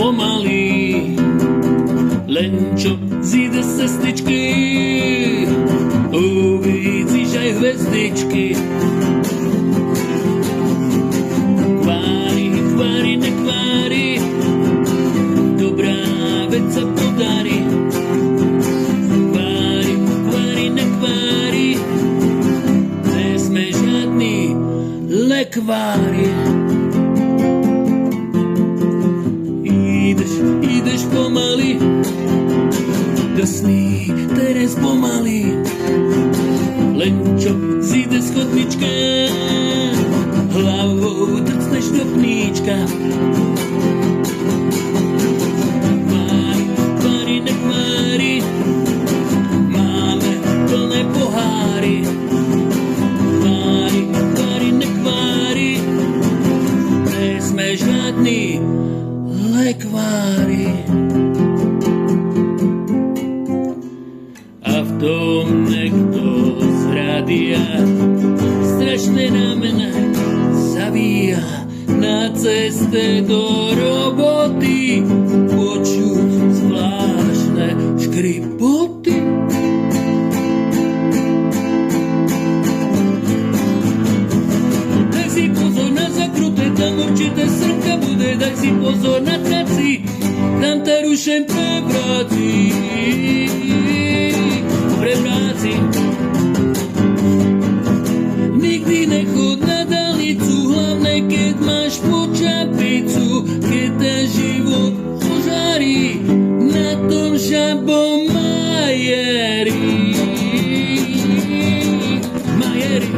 pomaly, len čo zíde z cestičky, uvidíš aj hvezdičky. Kvári, kvári, nekvári, dobrá vec sa podarí. Kvári, kvári, nekvári, ne sme žiadni lekvári. Ideš pomaly, drsný teres pomaly, len čo zíde z chodnička, hlavou drcneš do pníčka. Kvári, kvári, nekvári, máme plné poháry. Kvári, kvári, nekvári, ne sme žiadni lekvári. A v tom niekto z rádia strašné námená zavíja na ceste do roboty, počuť zvláštne škripoty. Daj si pozor na zakruté, tam určité srnka bude, daj si pozor na traci, tam tarušem prevráci. Nikdy nechod na dálnicu, hlavne keď máš počapicu, keď ten život požári na tom žabom majeri. Majeri,